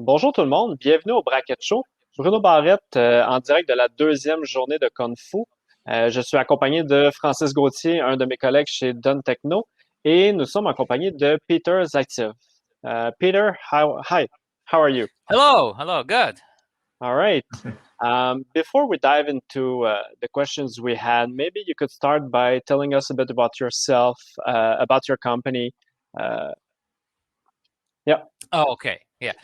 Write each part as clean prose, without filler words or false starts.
Bonjour tout le monde, bienvenue au Bracket Show. Bruno Barrette en direct de la deuxième journée de Confoo. Je suis accompagné de Francis Gauthier, un de mes collègues chez Dun Techno, et nous sommes accompagnés de Peter Zaitsev. Peter, hi, how are you? Hello, good. All right. Before we dive into the questions we had, maybe you could start by telling us a bit about yourself, about your company. Uh, yeah. Oh, okay, yeah.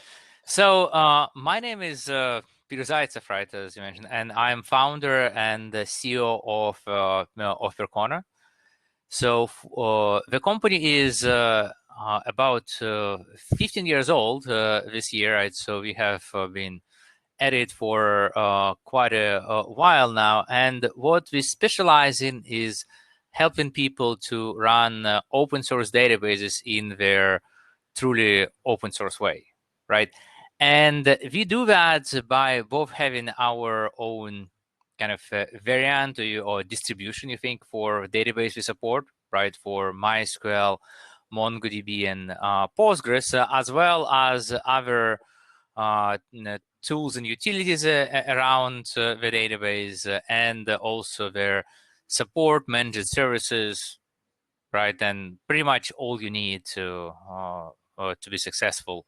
So my name is Peter Zaitsev, right, as you mentioned, and I'm founder and the CEO of your corner. So the company is about 15 years old this year, right? So we have been at it for quite a while now, and what we specialize in is helping people to run open source databases in their truly open source way, right? And we do that by both having our own kind of variant or distribution, you think, for database we support, right? For MySQL, MongoDB, and Postgres, as well as other tools and utilities around the database, and also their support, managed services, right? And pretty much all you need to be successful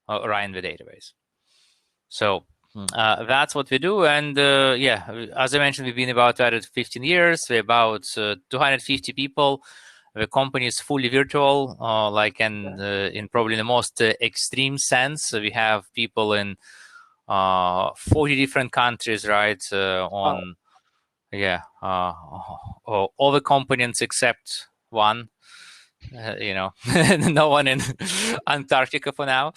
running the database. So that's what we do. And yeah, as I mentioned, we've been about at 15 years. We're about 250 people. The company is fully virtual, in probably the most extreme sense. So we have people in 40 different countries, right? Wow. On yeah, all the components except one. No one in Antarctica for now.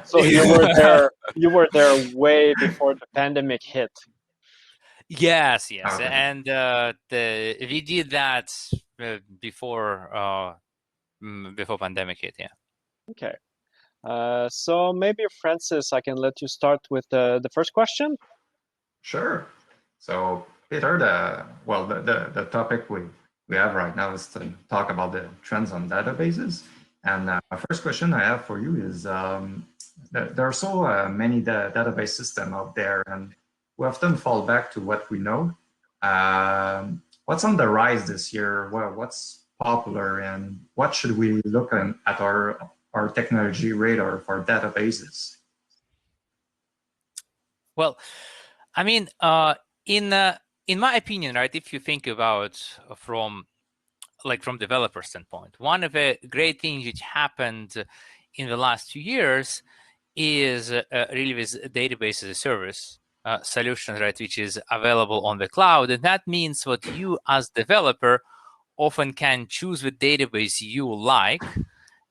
So you were there. You were there way before the pandemic hit. Yes, Okay. and we did that before pandemic hit. Yeah. Okay. So maybe Francis, I can let you start with the first question. Sure. So Peter, the topic we have right now is to talk about the trends on databases. And my first question I have for you is there are so many database systems out there, and we often fall back to what we know. What's on the rise this year? What's popular, and what should we look at our technology radar for databases? Well, I mean, in my opinion, right? If you think about from developer standpoint, one of the great things which happened in the last 2 years is really this database as a service solution, right, which is available on the cloud. And that means what you as developer often can choose the database you like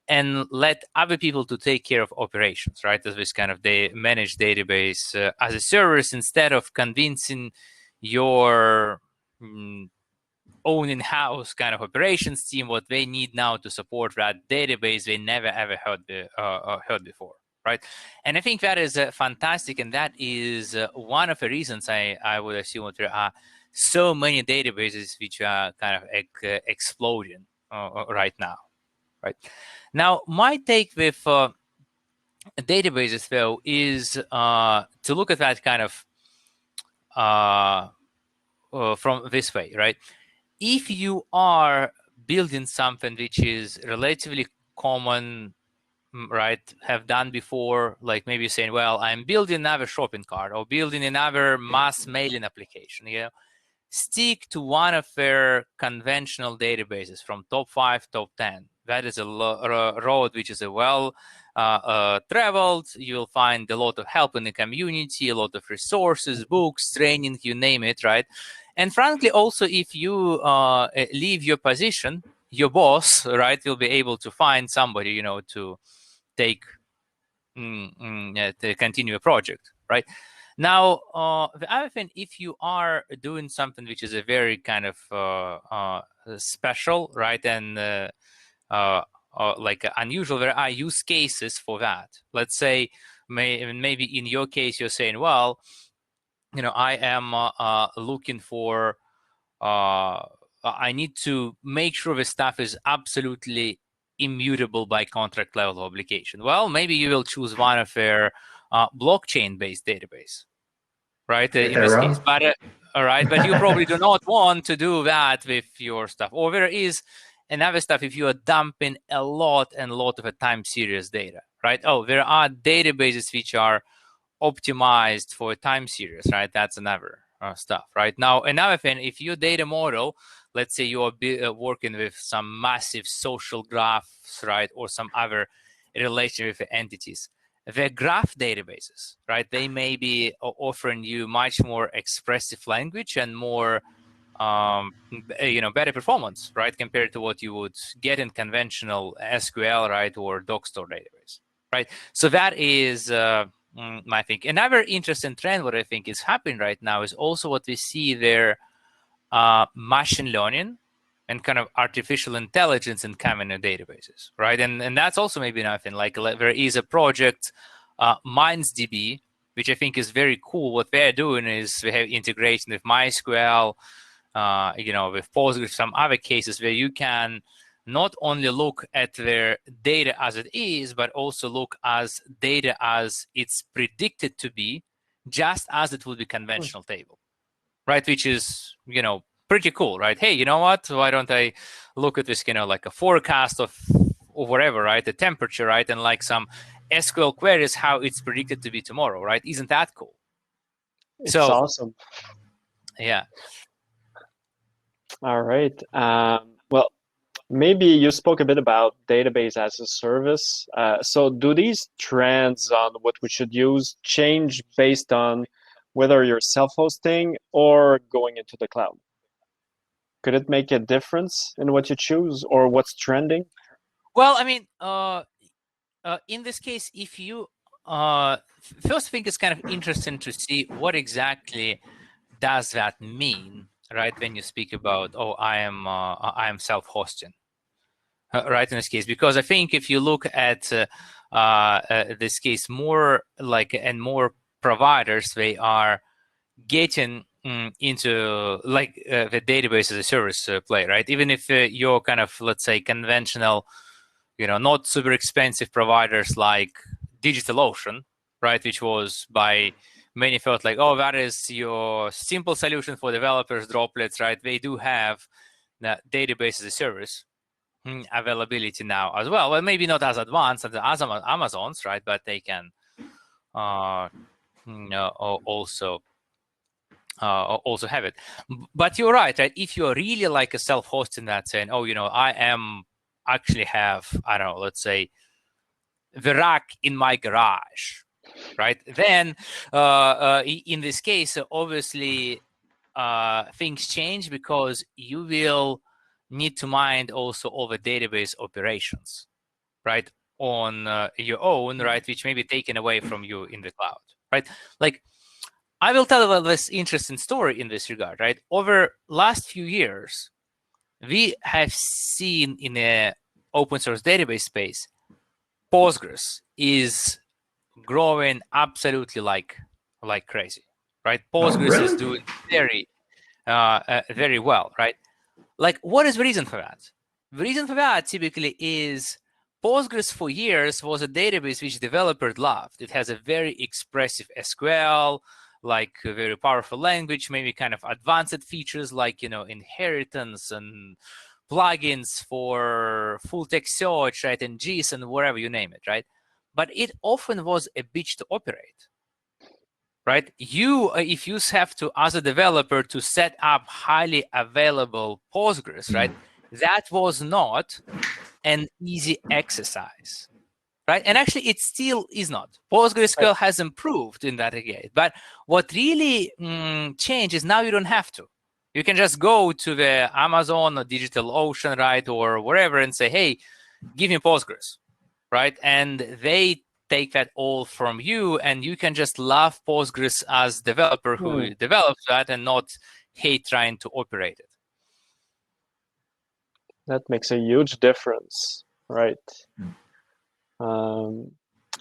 and let other people to take care of operations, right, as this kind of managed database as a service, instead of convincing your own in-house kind of operations team what they need now to support that database they never ever heard before, right? And I think that is fantastic, and that is one of the reasons I would assume that there are so many databases which are kind of exploding right now, right? Now, my take with databases, though, is to look at that kind of from this way, right? If you are building something which is relatively common, right, have done before, like maybe saying, well, I'm building another shopping cart or building another mass mailing application, stick to one of their conventional databases from top 5, top 10. That is a road which is a well traveled. You'll find a lot of help in the community, a lot of resources, books, training, you name it, right? And frankly, also, if you leave your position, your boss, right, will be able to find somebody, to take, to continue a project, right? Now, the other thing, if you are doing something which is a very kind of special, right, and like unusual, there are use cases for that. Let's say maybe in your case, you're saying, well, I am looking for, I need to make sure the stuff is absolutely immutable by contract level obligation? Well, maybe you will choose one of their blockchain-based database, right? In this case, but all right, but you probably do not want to do that with your stuff. Or there is another stuff if you are dumping a lot of a time series data, right? Oh, there are databases which are optimized for time series, right? That's another stuff, right? Now, another thing, if your data model, let's say you are working with some massive social graphs, right, or some other relation with entities, the graph databases, right, they may be offering you much more expressive language and more, better performance, right, compared to what you would get in conventional SQL, right, or doc store database, right? So that is I think another interesting trend. What I think is happening right now is also what we see there, machine learning and kind of artificial intelligence in common databases, right? And that's also maybe nothing. Like there is a project, MindsDB, which I think is very cool. What they're doing is we have integration with MySQL, with Postgres, some other cases where you can not only look at their data as it is, but also look as data as it's predicted to be, just as it would be conventional table, right? Which is, pretty cool, right? Hey, you know what? Why don't I look at this, like a forecast of whatever, right? The temperature, right? And like some SQL queries, how it's predicted to be tomorrow, right? Isn't that cool? It's awesome. Yeah. All right. Well, maybe you spoke a bit about database as a service. So do these trends on what we should use change based on whether you're self-hosting or going into the cloud? Could it make a difference in what you choose or what's trending? Well, I mean, in this case, if you first thing is kind of interesting to see what exactly does that mean, right? When you speak about, I am self-hosting, right? In this case, because I think if you look at this case, more providers, they are getting into the database as a service play, right? Even if you're kind of, let's say, conventional, not super expensive providers like DigitalOcean, right? Which was by many felt like, that is your simple solution for developers, Droplets, right? They do have the database as a service availability now as well. Well, maybe not as advanced as Amazon's, right? But they can also have it. But you're right? If you're really like a self-hosting that saying, I actually have, I don't know, let's say the rack in my garage, right? Then in this case, obviously things change because you will need to mind also all the database operations, right, on your own, right, which may be taken away from you in the cloud, right? Like, I will tell this interesting story in this regard, right? Over last few years, we have seen in the open source database space, Postgres is growing absolutely like crazy, right? Postgres is doing very, very well, right? Like, what is the reason for that? The reason for that typically is Postgres for years was a database which developers loved. It has a very expressive SQL, like a very powerful language, maybe kind of advanced features like, inheritance and plugins for full text search, right, and JSON, wherever you name it, right? But it often was a bitch to operate, right? If you have to, as a developer, to set up highly available Postgres, right, that was not an easy exercise, right? And actually, it still is not. PostgreSQL has improved in that regard. But what really changed is now you don't have to. You can just go to the Amazon or DigitalOcean, right, or wherever and say, hey, give me Postgres, right? And they take that all from you, and you can just love Postgres as developer who develops that and not hate trying to operate it. That makes a huge difference, right? I'll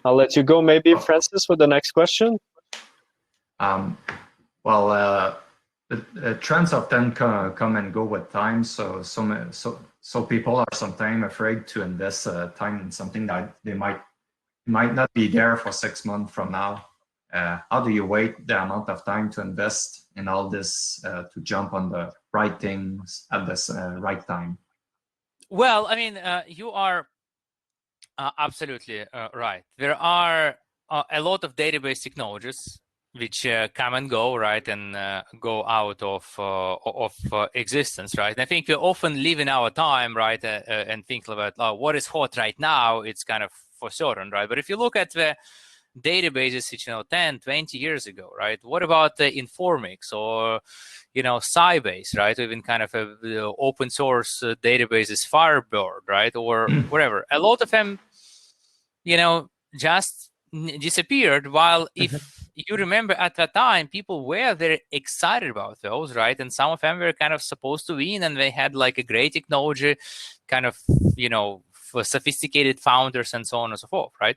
let you go, maybe, Francis, with the next question. The trends often come and go with time. So so people are sometimes afraid to invest time in something that they might not be there for 6 months from now. How do you wait the amount of time to invest in all this to jump on the right things at this right time? Well, I mean, you are absolutely right. There are a lot of database technologies which come and go, right, and go out of existence, right? And I think we often live in our time, right, and think about what is hot right now. It's kind of for certain, right? But if you look at the databases, 10, 20 years ago, right? What about the Informix or, Sybase, right? Or even kind of open source databases, Firebird, right? Or whatever. A lot of them, just disappeared. While if you remember at that time, people were very excited about those, right? And some of them were kind of supposed to win, and they had like a great technology, kind of, for sophisticated founders and so on and so forth, right?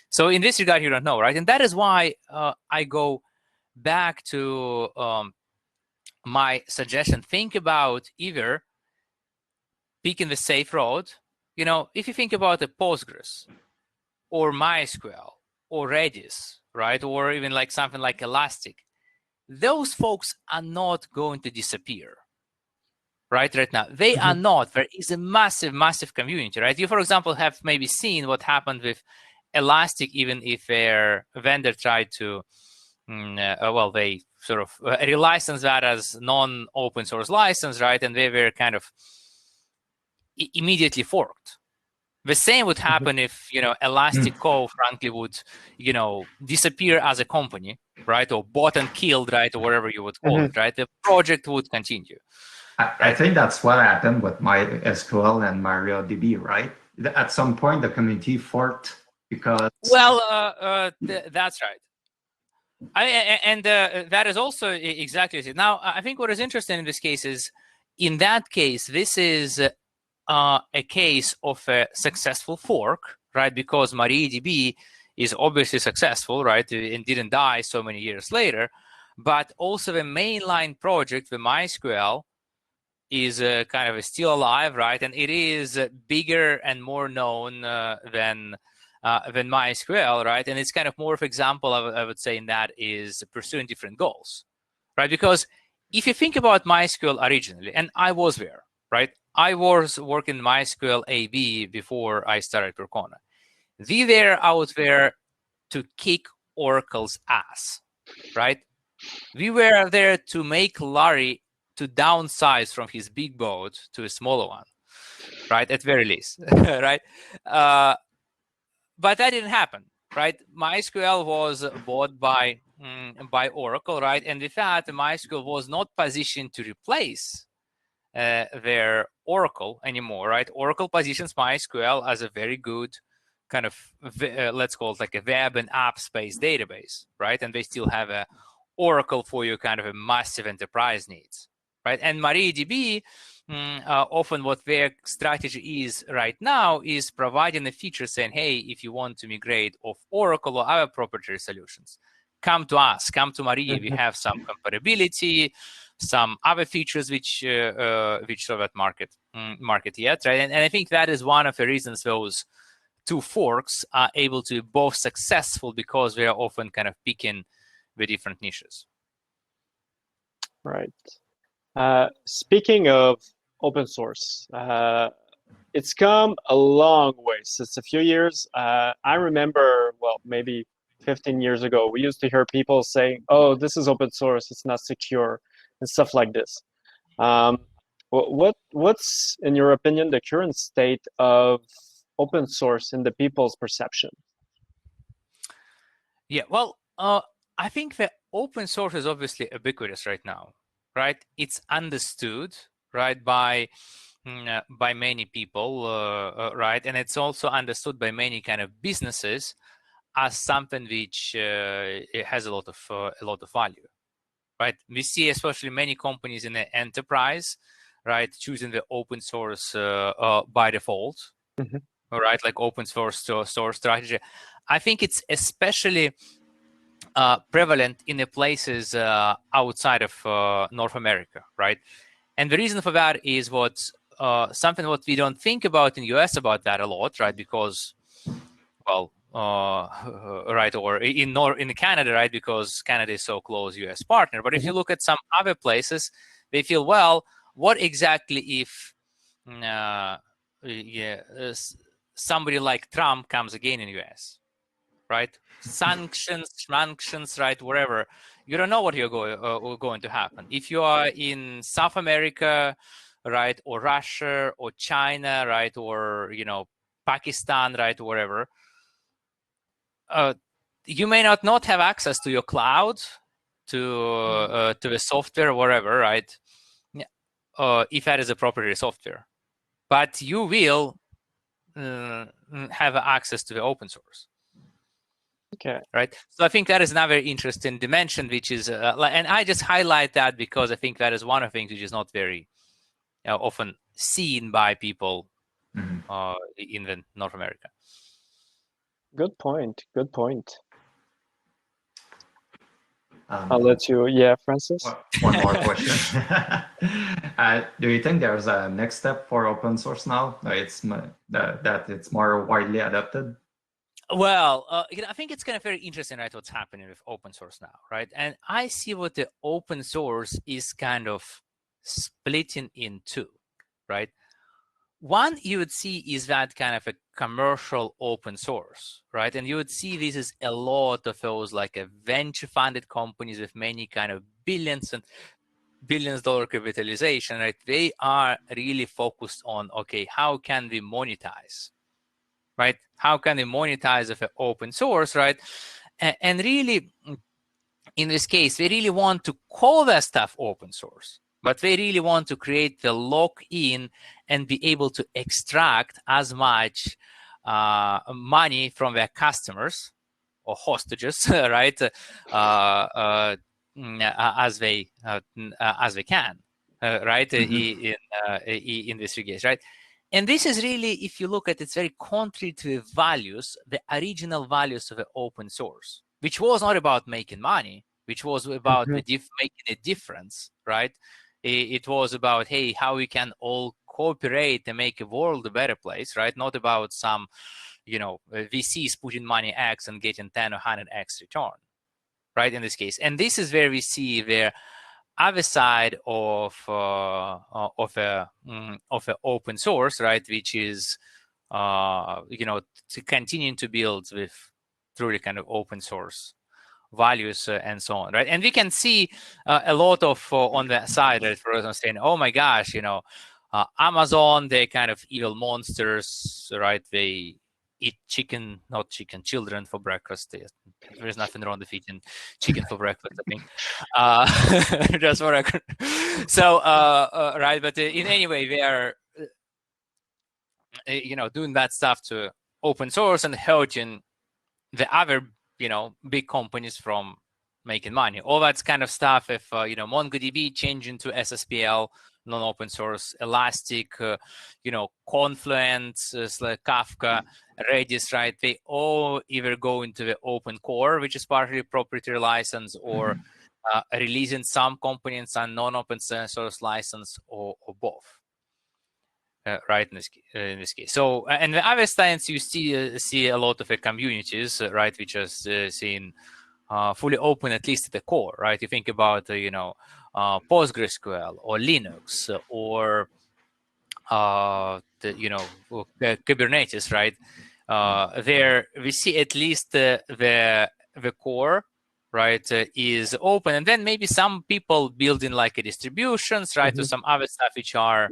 So in this regard, you don't know, right? And that is why I go back to my suggestion. Think about either picking the safe road. If you think about a Postgres or MySQL or Redis, right? Or even like something like Elastic, those folks are not going to disappear, right now. They are not. There is a massive, massive community, right? You, for example, have maybe seen what happened with Elastic, even if their vendor tried to, they sort of relicense that as non-open source license, right? And they were kind of immediately forked. The same would happen if, Elastic Co, frankly, would, disappear as a company, right? Or bought and killed, right? Or whatever you would call it, right? The project would continue. I think that's what happened with MySQL and MariaDB, right? At some point, the community forked because... Well, that's right. That is also exactly it. Now, I think what is interesting in this case is, in that case, this is a case of a successful fork, right? Because MariaDB is obviously successful, right? And didn't die so many years later. But also the mainline project, the MySQL, is kind of still alive, right? And it is bigger and more known than MySQL, right? And it's kind of more of an example, I would say, in that is pursuing different goals, right? Because if you think about MySQL originally, and I was there, right? I was working MySQL AB before I started Percona. We were out there to kick Oracle's ass, right? We were there to make Larry to downsize from his big boat to a smaller one, right? At very least, right? But that didn't happen, right? MySQL was bought by Oracle, right? And with that, MySQL was not positioned to replace their Oracle anymore, right? Oracle positions MySQL as a very good kind of, let's call it like a web and app space database, right? And they still have a Oracle for your kind of a massive enterprise needs, right? And MariaDB, often what their strategy is right now is providing a feature saying, hey, if you want to migrate off Oracle or other proprietary solutions, come to us, come to Maria. We have some compatibility, some other features which serve that market yet, right? And I think that is one of the reasons those two forks are able to be both successful, because they are often kind of picking the different niches. Right. Speaking of open source, it's come a long way since a few years. I remember, well, maybe 15 years ago, we used to hear people saying, oh, this is open source, it's not secure, and stuff like this. What's, in your opinion, the current state of open source in the people's perception? Yeah, well, I think that open source is obviously ubiquitous right now, right? It's understood, right, by many people, right? And it's also understood by many kind of businesses as something which it has a lot of value, right? We see especially many companies in the enterprise, right, choosing the open source by default, right? Like open source strategy. I think it's especially prevalent in the places outside of North America, right? And the reason for that is what something what we don't think about in US about that a lot, right? Because, well, right, or in Canada, right? Because Canada is so close US partner. But if you look at some other places, they feel, well, what exactly if somebody like Trump comes again in US, right? Sanctions, right? Whatever. You don't know what you're going to happen. If you are in South America, right, or Russia or China, right, or Pakistan, right, or wherever, you may not have access to your cloud, to the software, whatever, right? If that is a proprietary software, but you will have access to the open source. Okay. Right. So I think that is another interesting dimension, which is, and I just highlight that because I think that is one of the things which is not very often seen by people in the North America. Good point. Good point. I'll let you. Yeah, Francis. One more question. Do you think there's a next step for open source now? That it's more widely adopted? Well, I think it's kind of very interesting, right, what's happening with open source now, right? And I see what the open source is kind of splitting in two, right? One you would see is that kind of a commercial open source, right? And you would see this is a lot of those like a venture-funded companies with many kind of billions and billions dollar capitalization, right? They are really focused on, okay, how can we monetize? Right? How can they monetize of an open source, right? And really, in this case, they really want to call that stuff open source, but they really want to create the lock-in and be able to extract as much money from their customers or hostages, right? As they can, right? In this regard, right? And this is really, if you look at it, it's very contrary to the values, the original values of the open source, which was not about making money, which was about making a difference, right? It was about, hey, how we can all cooperate and make the world a better place, right? Not about some, VCs putting money X and getting 10 or 100X return, right? In this case. And this is where we see the other side of a open source, right, which is to continuing to build with truly kind of open source values and so on, right? And we can see a lot of on the side, right, for example, saying, oh my gosh, Amazon, they're kind of evil monsters, right? They eat not chicken, children for breakfast. There is nothing wrong with eating chicken for breakfast, I think. Just for record. So, right, but in any way, they are, doing that stuff to open source and hurting the other, big companies from making money. All that kind of stuff. If MongoDB changing to SSPL, non-open source, Elastic, Confluent, Kafka, Redis, right? They all either go into the open core, which is partly proprietary license, or releasing some components on non-open source license, or both. Right, in this case. So, and the other stance, you see a lot of the communities, right, which is seen fully open, at least at the core, right? You think about PostgreSQL or Linux or Kubernetes, right? There we see at least the core, right, is open, and then maybe some people building like a distributions, right, or some other stuff which are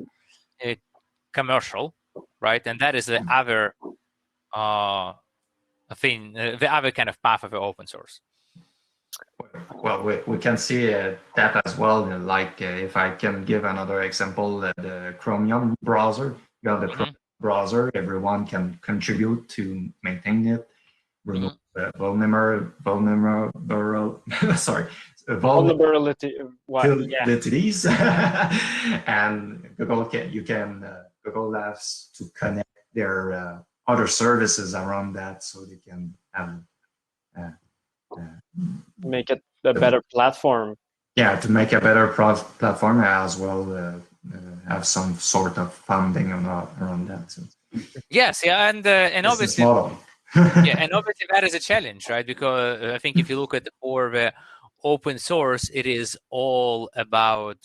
commercial, right? And that is the other thing, the other kind of path of the open source. Well, we can see that as well. Like if I can give another example, the Chromium browser. You have the Chromium browser. Everyone can contribute to maintain it. Remove vulnerabilities, and Google has to connect their other services around that, so they can make it a better platform. Yeah, to make a better platform as well. have some sort of funding around that. So Yes, yeah, and business obviously, model. yeah, and obviously that is a challenge, right? Because I think if you look at for the open source, it is all about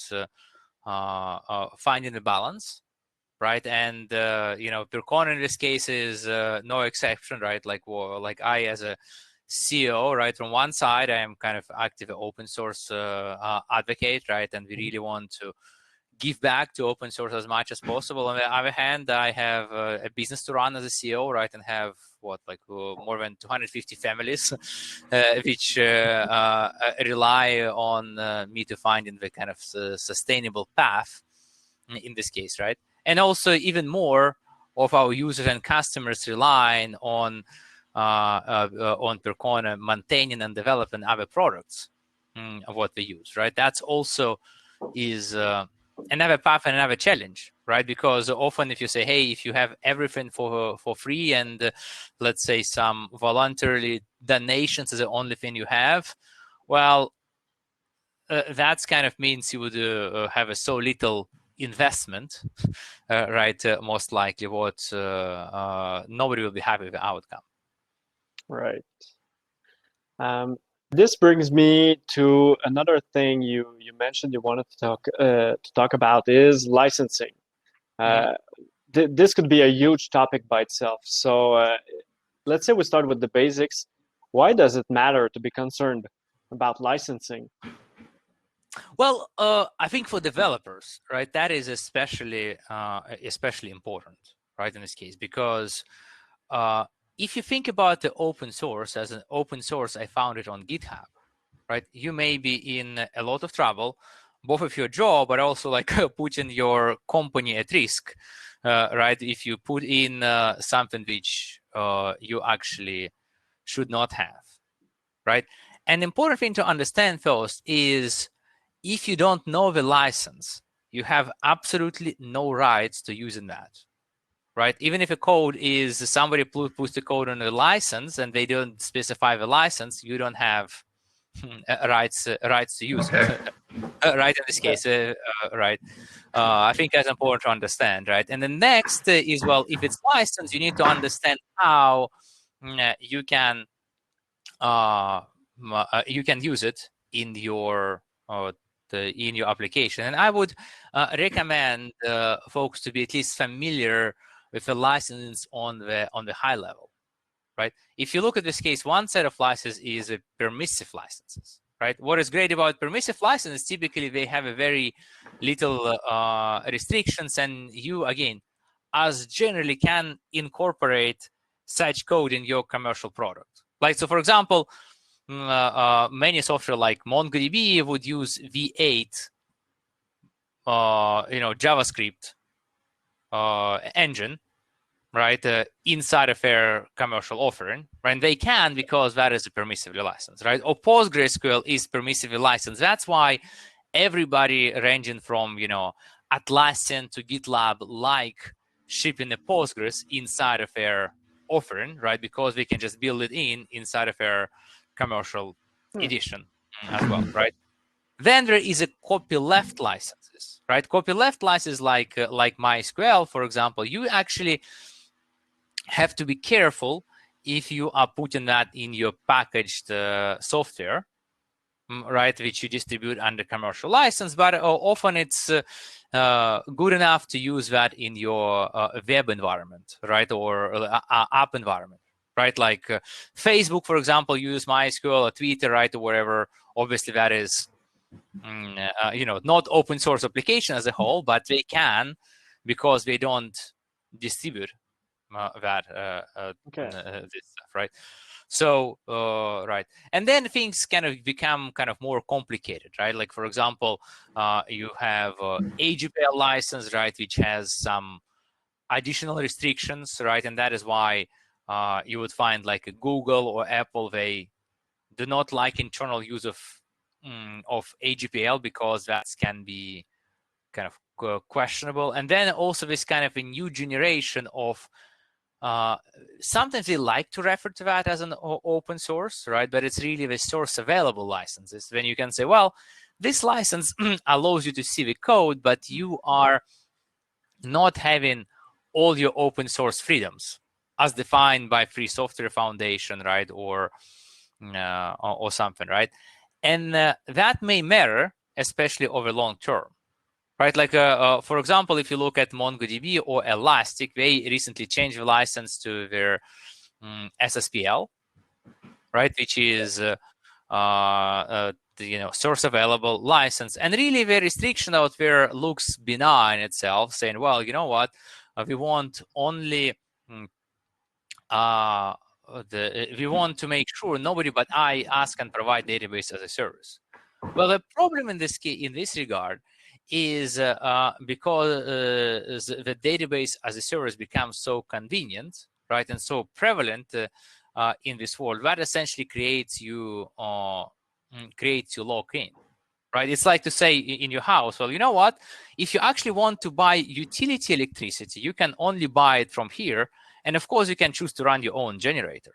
finding the balance, right? And Percon in this case is no exception, right? Like I as a CEO, right? From one side, I am kind of active open source advocate, right? And we really want to give back to open source as much as possible. On the other hand, I have a business to run as a CEO, right? And have more than 250 families, which rely on me to find in the kind of sustainable path in this case, right? And also even more of our users and customers relying on Percona maintaining and developing other products of what they use, right? That's also is another path and another challenge, right? Because often if you say, hey, if you have everything for free and let's say some voluntarily donations is the only thing you have, well, that's kind of means you would have a so little investment, right? Most likely what nobody will be happy with the outcome. Right. This brings me to another thing you mentioned you wanted to talk about is licensing. This could be a huge topic by itself. So let's say we start with the basics. Why does it matter to be concerned about licensing? Well, I think for developers, right, that is especially important, right, in this case, because if you think about the open source as an open source, I found it on GitHub, right? You may be in a lot of trouble, both with your job, but also like putting your company at risk, right? If you put in something which you actually should not have, right? An important thing to understand first is if you don't know the license, you have absolutely no rights to using that, right? Even if a code is somebody puts the code on a license and they don't specify the license, you don't have rights to use it, right? In this case, right? I think that's important to understand, right? And the next is, well, if it's licensed, you need to understand how you can use it in your in your application. And I would recommend folks to be at least familiar with the license on the high level, right? If you look at this case, one set of licenses is a permissive licenses, right? What is great about permissive licenses, typically they have a very little restrictions, and you, again, as generally can incorporate such code in your commercial product. Like, so for example, many software like MongoDB would use V8, JavaScript engine, right, inside of their commercial offering, right? And they can because that is a permissively licensed, right? Or PostgreSQL is permissively licensed. That's why everybody ranging from, Atlassian to GitLab like shipping a Postgres inside of their offering, right? Because they can just build it inside of their commercial edition as well, right? Then there is a copyleft licenses, right? Copyleft licenses like MySQL, for example, you actually have to be careful if you are putting that in your packaged software, right, which you distribute under commercial license, but often it's good enough to use that in your web environment, right, or app environment, right? Like Facebook, for example, use MySQL, or Twitter, right, or whatever. Obviously, that is not open source application as a whole, but they can because they don't distribute this stuff, right? So right, and then things kind of become kind of more complicated, right? Like for example, you have AGPL license, right, which has some additional restrictions, right? And that is why you would find like a Google or Apple, they do not like internal use of AGPL because that can be kind of questionable. And then also this kind of a new generation of sometimes they like to refer to that as an open source, right? But it's really the source available licenses. Then you can say, well, this license allows you to see the code, but you are not having all your open source freedoms as defined by Free Software Foundation, right, or something, right? And that may matter, especially over long term, right? Like, for example, if you look at MongoDB or Elastic, they recently changed the license to their SSPL, right, which is the source available license, and really the restriction out there looks benign itself, saying, well, you know what, we want only we want to make sure nobody but I ask and provide database as a service. Well, the problem in this case, in this regard, is because the database as a service becomes so convenient, right, and so prevalent in this world, that essentially creates you lock in, right? It's like to say in your house, well, you know what? If you actually want to buy utility electricity, you can only buy it from here, and of course, you can choose to run your own generator,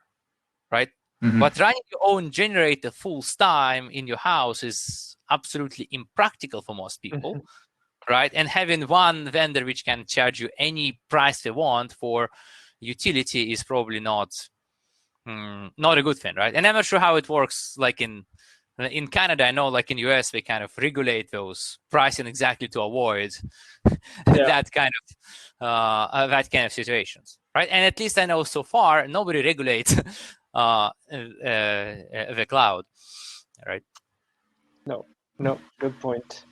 right? But running your own generator full time in your house is absolutely impractical for most people, right? And having one vendor which can charge you any price they want for utility is probably not a good thing, right? And I'm not sure how it works. Like in Canada, I know, like in US, they kind of regulate those pricing exactly to avoid that kind of situations, right? And at least I know so far nobody regulates the cloud, right? No, good point.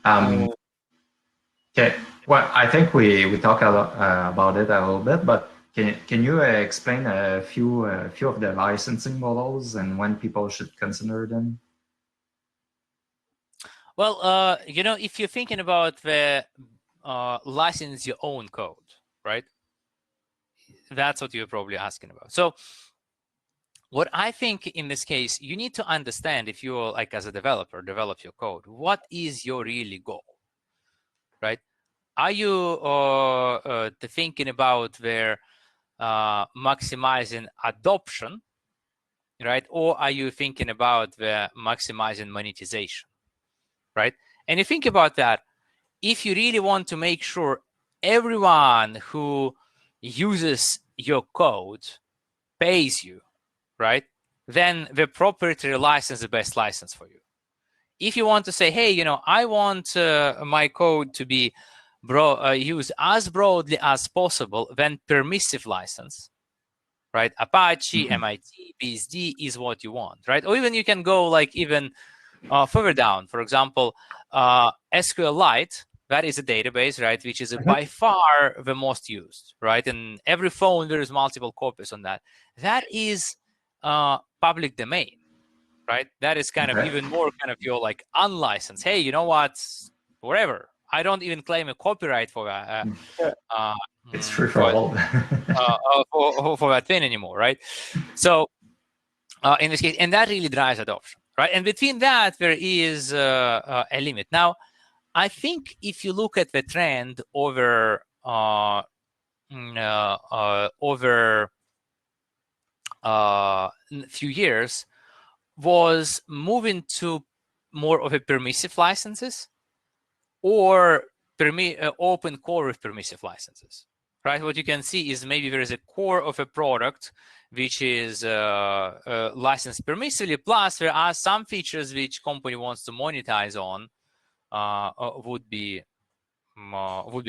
Okay. Well, I think we talked a lot, about it a little bit, but can you explain a few of the licensing models and when people should consider them? Well, if you're thinking about the license your own code, right? That's what you're probably asking about. So what I think in this case, you need to understand, if you're like as a developer, develop your code, what is your really goal, right? Are you thinking about their maximizing adoption, right? Or are you thinking about the maximizing monetization, right? And you think about that, if you really want to make sure everyone who uses your code pays you, right, then the proprietary license is the best license for you. If you want to say, hey, I want my code to be used as broadly as possible, then permissive license, right? Apache, MIT, BSD is what you want, right? Or even you can go like even further down. For example, SQLite, that is a database, right, which is by far the most used, right? And every phone, there is multiple copies on that. That is public domain, right? That is kind of even more kind of your like unlicensed. Hey, you know what? Whatever. I don't even claim a copyright for that. It's free for all. For that thing anymore, right? So in this case, and that really drives adoption, right? And between that, there is a limit. Now, I think if you look at the trend over few years, was moving to more of a permissive licenses or open core with permissive licenses, right? What you can see is maybe there is a core of a product which is licensed permissively, plus there are some features which company wants to monetize on would be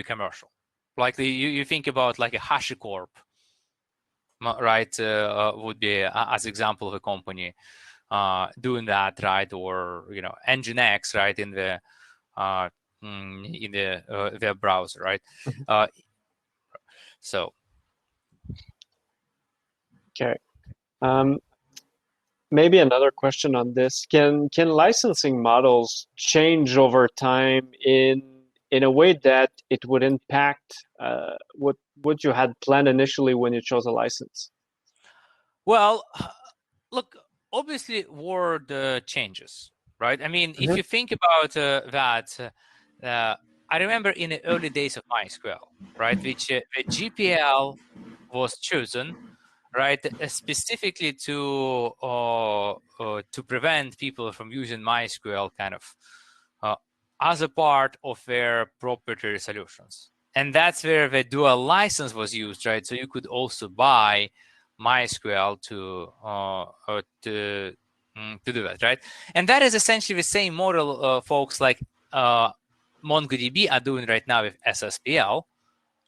commercial. Like you think about like a HashiCorp, right? Would be as example of a company doing that, right? Or Nginx, right, in the web browser, right? So Okay. Maybe another question on this: Can licensing models change over time in a way that it would impact what you had planned initially when you chose a license? Well, look, obviously world changes, right? I mean, if you think about that, I remember in the early days of MySQL, right, which the GPL was chosen right? Specifically to prevent people from using MySQL kind of as a part of their proprietary solutions. And that's where the dual license was used, right? So you could also buy MySQL to do that, right? And that is essentially the same model folks like MongoDB are doing right now with SSPL,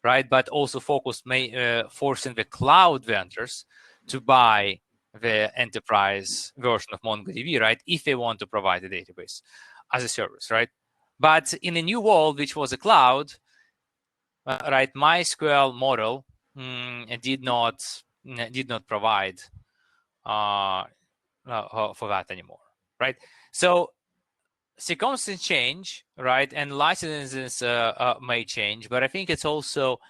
right? But also forcing the cloud vendors to buy the enterprise version of MongoDB, right? If they want to provide a database as a service, right? But in the new world, which was a cloud, right? MySQL model did not provide for that anymore, right? So circumstances change, right? And licenses may change, but I think it's also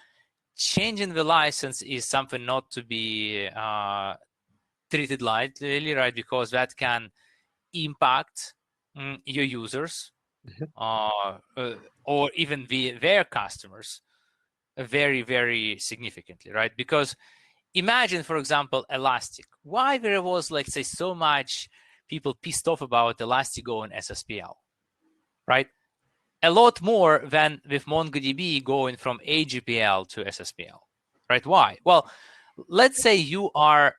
changing the license is something not to be treated lightly, right? Because that can impact your users or even their customers very, very significantly, right? Because imagine, for example, Elastic. Why there was, like, say, so much people pissed off about Elastic going SSPL, right? A lot more than with MongoDB going from AGPL to SSPL, right? Why? Well, let's say you are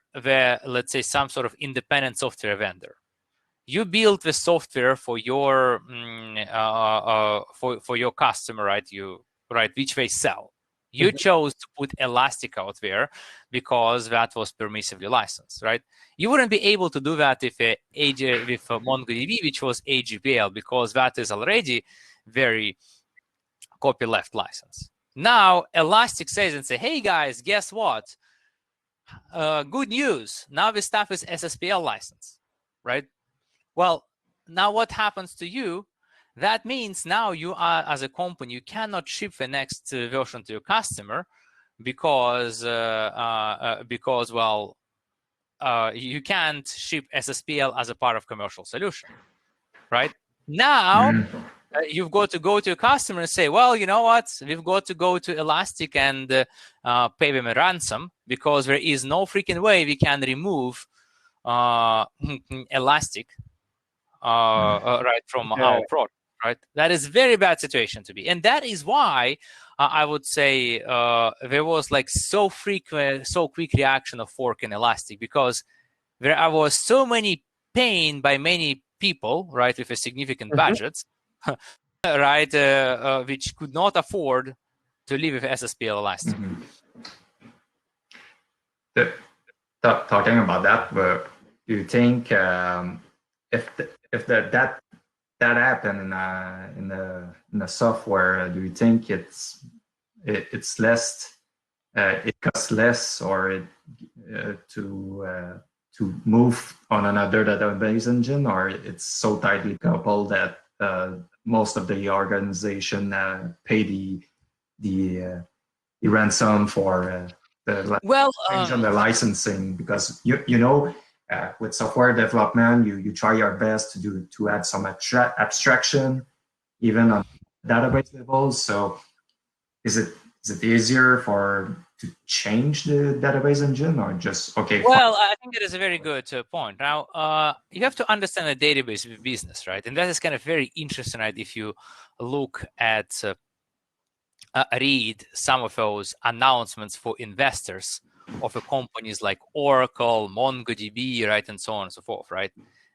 let's say some sort of independent software vendor. You build the software for your for your customer, right? Which they sell. You chose to put Elastic out there because that was permissively licensed, right? You wouldn't be able to do that with MongoDB, which was AGPL, because that is already very copyleft license. Now Elastic says and say, hey guys, guess what? Good news. Now this stuff is SSPL license, right? Well, now what happens to you? That means now you are, as a company, you cannot ship the next version to your customer because well, you can't ship SSPL as a part of commercial solution, right? Now you've got to go to your customer and say, well, you know what? We've got to go to Elastic and pay them a ransom because there is no freaking way we can remove Elastic right from our product, right? That is very bad situation to be, and that is why I would say there was like so quick reaction of forking Elastic, because there was so many pain by many people, right, with a significant budgets, right, which could not afford to live with SSPL Elastic. Talking about that, do you think if that happened in the software, do you think it's less, it costs less, or to move on another database engine, or it's so tightly coupled that most of the organization pay the ransom for the licensing? Because you know, with software development, you try your best to add some abstraction even on database levels. So is it easier to change the database engine, or just okay? Well, I think that is a very good point. Now, you have to understand the database business, right? And that is kind of very interesting, right? If you look at read some of those announcements for investors of companies like Oracle, MongoDB, right, and so on and so forth, right?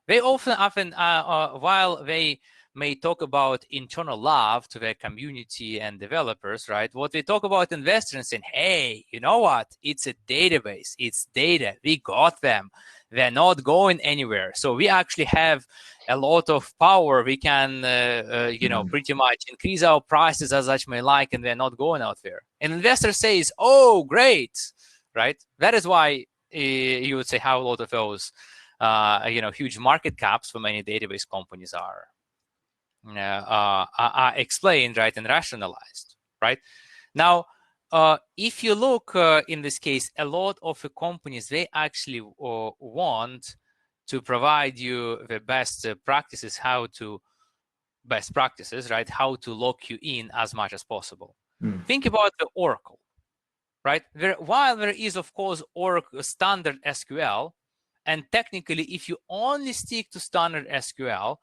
They often while they may talk about internal love to their community and developers, right? What they talk about investors and saying, hey, you know what? It's a database. It's data. We got them. They're not going anywhere. So we actually have a lot of power. We can, pretty much increase our prices as much may like, and they're not going out there. And investor says, oh, great, right? That is why you would say how a lot of those, huge market caps for many database companies are explained, right, and rationalized, right? Now, if you look in this case, a lot of the companies, they actually want to provide you the best practices, right? How to lock you in as much as possible. Think about the Oracle, right? While there is, of course, Oracle standard SQL, and technically, if you only stick to standard SQL,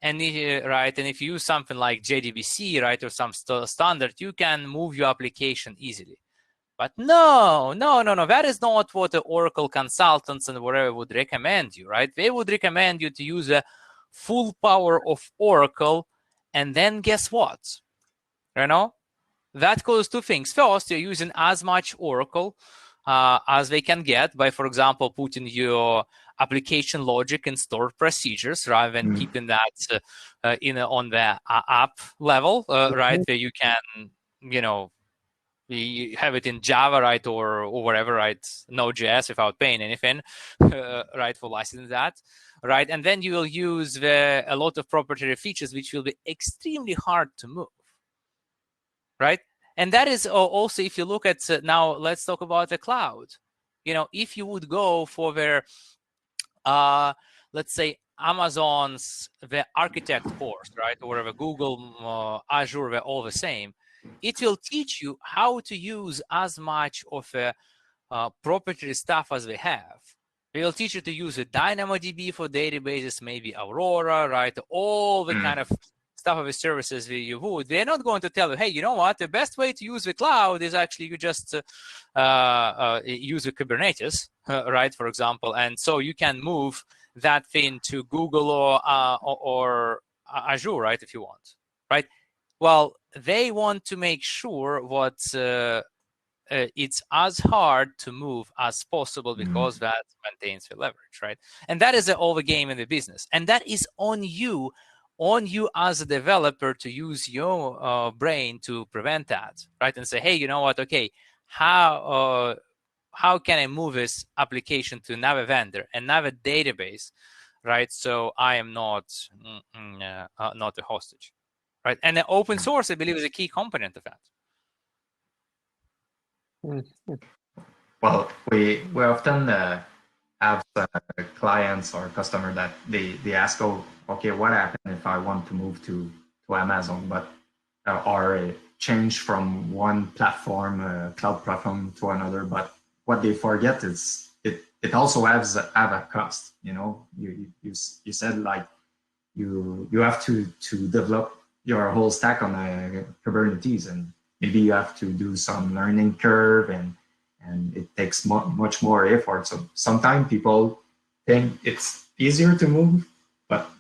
and if you use something like JDBC, right, or some standard, you can move your application easily. But no, that is not what the Oracle consultants and whatever would recommend you, right? They would recommend you to use the full power of Oracle, and then guess what? That causes two things. First, you're using as much Oracle as they can get by, for example, putting your application logic in stored procedures rather than keeping that on the app level, right? Where you can, you have it in Java, right, or whatever, right, Node.js without paying anything, right, for licensing that, right? And then you will use a lot of proprietary features which will be extremely hard to move, right? And that is also, if you look at now, let's talk about the cloud. If you would go for their, let's say, Amazon's the architect course, right, or whatever, Google, Azure, they're all the same. It will teach you how to use as much of a proprietary stuff as they have. They will teach you to use a DynamoDB for databases, maybe Aurora, right? All the kind of stuff of the services you would. They're not going to tell you, hey, you know what? The best way to use the cloud is actually you just use the Kubernetes, right? For example, and so you can move that thing to Google or Azure, right? If you want, right? Well, they want to make sure what it's as hard to move as possible because that maintains the leverage, right? And that is all the game in the business. And that is on you as a developer to use your brain to prevent that, right? And say, hey, you know what? Okay, how can I move this application to another vendor, another database, right? So I am not a hostage, right? And the open source, I believe, is a key component of that. Well, we often have clients or customer that they ask, oh, okay, what happens if I want to move to Amazon, but or change from one platform, cloud platform to another, but what they forget is it also have a cost. You said like you have to develop your whole stack on Kubernetes, and maybe you have to do some learning curve, and it takes much more effort. So sometimes people think it's easier to move, but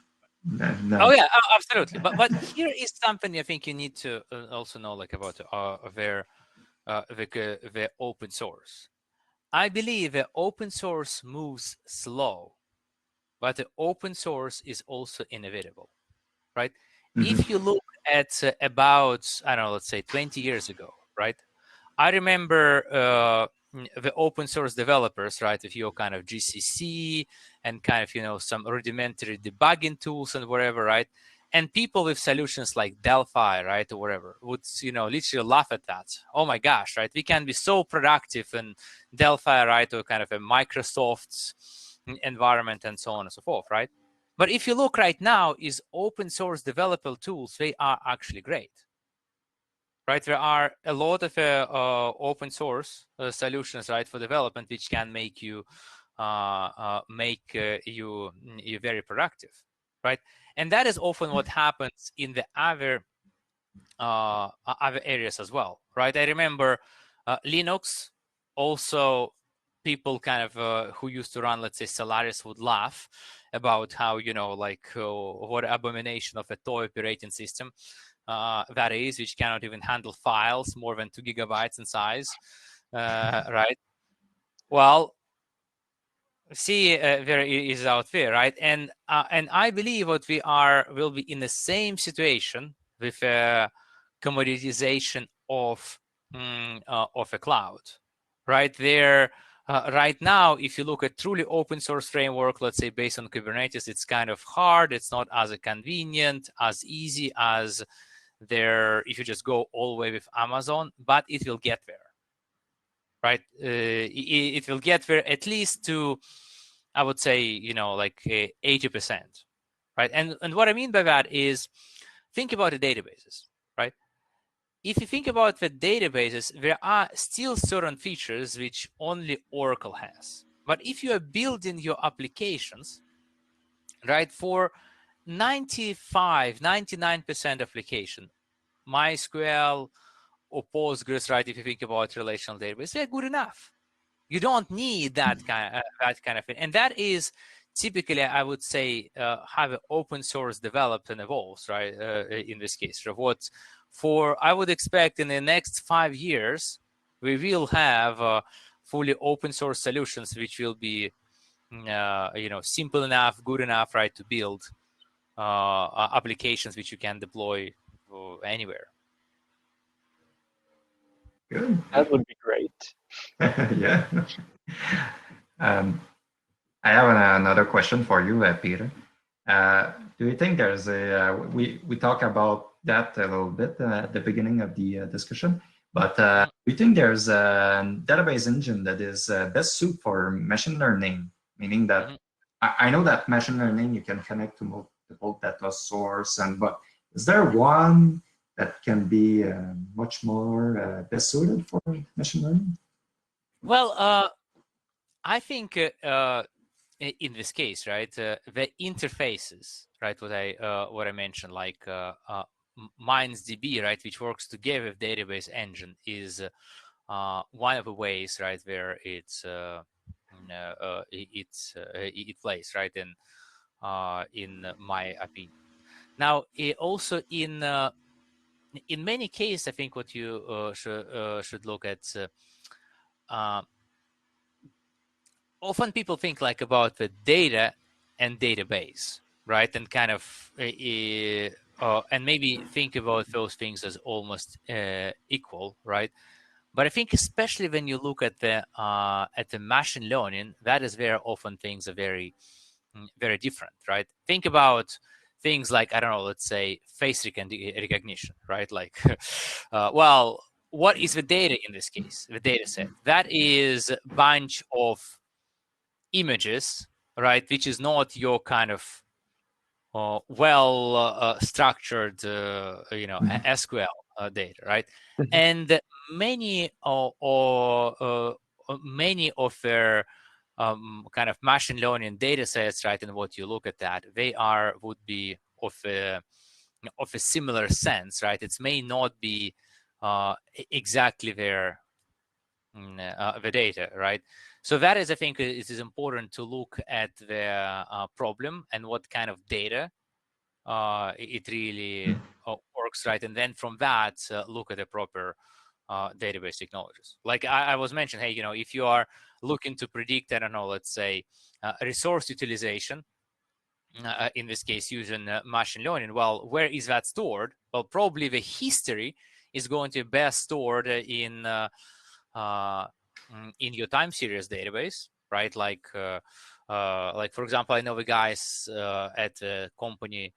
no. Oh yeah, absolutely. But here is something I think you need to also know, like about the open source. I believe the open source moves slow, but the open source is also inevitable, right? If you look at about, I don't know, let's say 20 years ago, right? I remember the open source developers, right? If you're kind of GCC and kind of, some rudimentary debugging tools and whatever, right? And people with solutions like Delphi, right, or whatever, would, literally laugh at that. Oh my gosh, right? We can be so productive in Delphi, right, or kind of a Microsoft environment and so on and so forth, right? But if you look right now, is open source developer tools, they are actually great. Right, there are a lot of open source solutions, right, for development, which can make you you very productive, right? And that is often what happens in the other areas as well, right? I remember Linux. Also, people kind of who used to run, let's say, Solaris would laugh about how what abomination of a toy operating system that is, which cannot even handle files more than 2 gigabytes in size, right? Well, see, there is out there, right? And I believe what will be in the same situation with commoditization of a cloud, right? There, right now, if you look at truly open source framework, let's say based on Kubernetes, it's kind of hard. It's not as convenient, as easy as if you just go all the way with Amazon, but it will get there, right? It will get there at least to, I would say, like 80%, right? And what I mean by that is, think about the databases, right? if you think about the databases, there are still certain features which only Oracle has. But if you are building your applications, right, for 99% application, MySQL or Postgres, right, if you think about relational database, they're good enough. You don't need that kind of thing. And that is typically, I would say, how the open source develops and evolves, right, in this case. So I would expect in the next 5 years, we will have fully open source solutions, which will be, simple enough, good enough, right, to build applications which you can deploy anywhere. Good. That would be great. Yeah. I have another question for you, Peter. Do you think there's we talk about that a little bit at the beginning of the discussion, but do you think there's a database engine that is best suited for machine learning? Meaning that I know that machine learning, you can connect to multiple data source, but is there one that can be much more best suited for machine learning? Well, I think in this case, right, the interfaces, right, what I mentioned, like MindsDB, right, which works together with database engine, is one of the ways, right, where it plays, right, in my opinion. Now, also in many cases, I think what you should look at. Often people think like about the data and database, right? And kind of, and maybe think about those things as almost equal, right? But I think especially when you look at the machine learning, that is where often things are very, very different, right? Think about things like, I don't know, let's say face recognition, right? Like, well, what is the data in this case? The data set. That is a bunch of images, right, which is not your kind of structured SQL data, right? And many many of their kind of machine learning data sets, right, and what you look at that, they would be of a similar sense, right? It may not be exactly the data, right? So that is, I think, it is important to look at the problem and what kind of data it really works, right? And then from that, look at the proper database technologies. Like I was mentioned, hey, if you are looking to predict, I don't know, let's say resource utilization, in this case using machine learning, well, where is that stored? Well, probably the history is going to be best stored in your time series database, right? Like for example, I know the guys at the company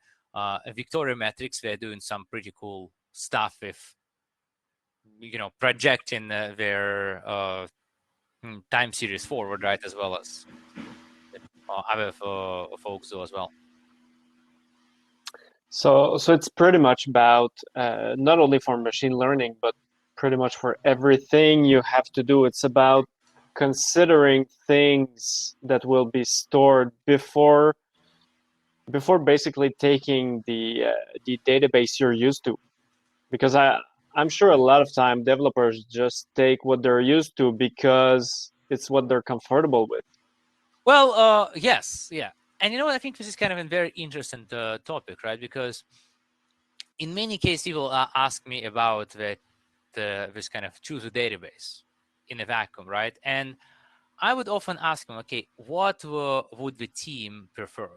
Victoria Metrics. They're doing some pretty cool stuff with projecting their time series forward, right, as well as other folks do as well. So it's pretty much about not only for machine learning, but pretty much for everything you have to do. It's about considering things that will be stored before basically taking the database you're used to. Because I'm sure a lot of time developers just take what they're used to because it's what they're comfortable with. Well, yes, yeah. And I think this is kind of a very interesting topic, right? Because in many cases, people ask me about this kind of choose a database in a vacuum, right? And I would often ask them, okay, what would the team prefer,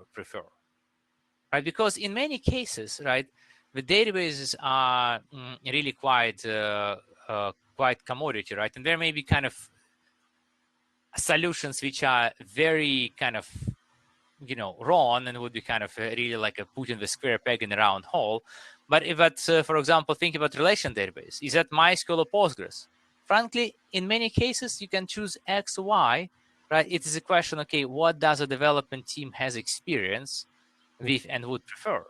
right? Because in many cases, right, the databases are really quite commodity, right? And there may be kind of solutions which are very kind of wrong and would be kind of really like a putting the square peg in a round hole. But if that's, for example, think about relation database, is that MySQL or Postgres? Frankly, in many cases, you can choose X or Y, right? It is a question, okay, what does a development team has experience with and would prefer?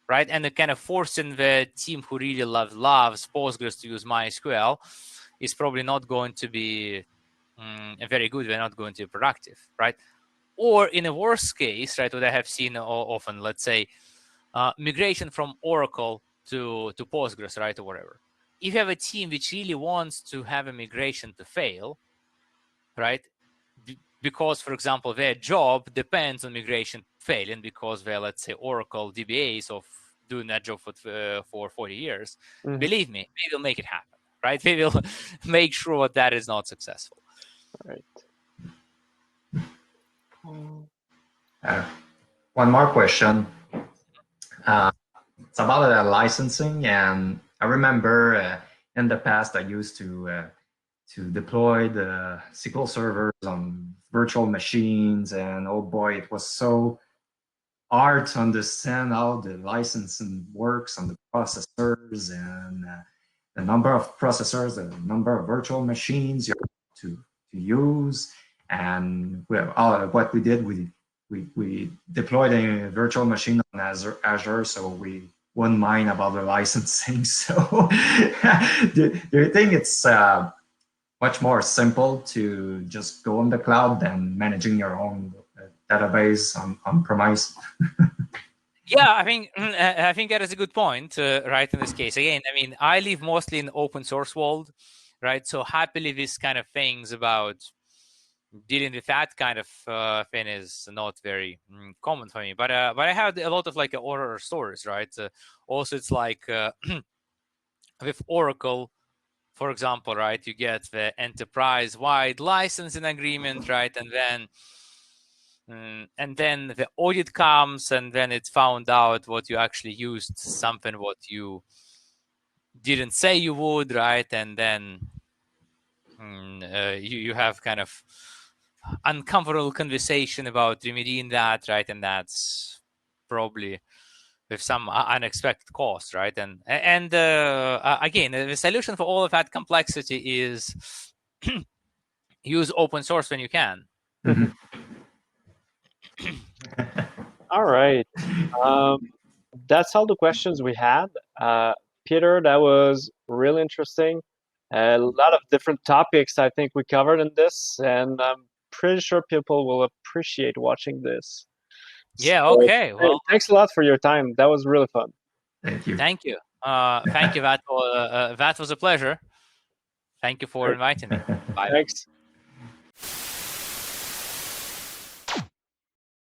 right? And the kind of forcing the team who really loves Postgres to use MySQL is probably not going to be very good. They're not going to be productive, right? Or in a worst case, right, what I have seen often, let's say, migration from Oracle to Postgres, right, or whatever. If you have a team which really wants to have a migration to fail, right, because, for example, their job depends on migration failing because they're, let's say, Oracle DBAs of doing that job for 40 years, believe me, they will make it happen, right? They will make sure that is not successful. Right. One more question. It's about licensing, and I remember in the past I used to deploy the SQL servers on virtual machines, and oh boy, it was so hard to understand how the licensing works on the processors and the number of processors, the number of virtual machines you have to use, and what we did, we deployed a virtual machine on Azure, so we wouldn't mind about the licensing. So do you think it's much more simple to just go on the cloud than managing your own database on premise? Yeah, I think that is a good point, right? In this case, again, I mean, I live mostly in the open source world, right? So happily, these kind of things about dealing with that kind of thing is not very common for me. But I have a lot of like horror stories, right? Also, it's like with Oracle, for example, right? You get the enterprise-wide licensing agreement, right? And then the audit comes, and then it's found out what you actually used, something what you didn't say you would, right? And then you have kind of uncomfortable conversation about remedying that, right? And that's probably with some unexpected cost, right? And again, the solution for all of that complexity is use open source when you can. All right. That's all the questions we had. Peter, that was really interesting. A lot of different topics I think we covered in this, and I'm pretty sure people will appreciate watching this. Yeah, So, okay. Well, thanks a lot for your time. That was really fun. Thank you. Thank you. Thank you. That was a pleasure. Thank you for inviting me. Bye. Thanks.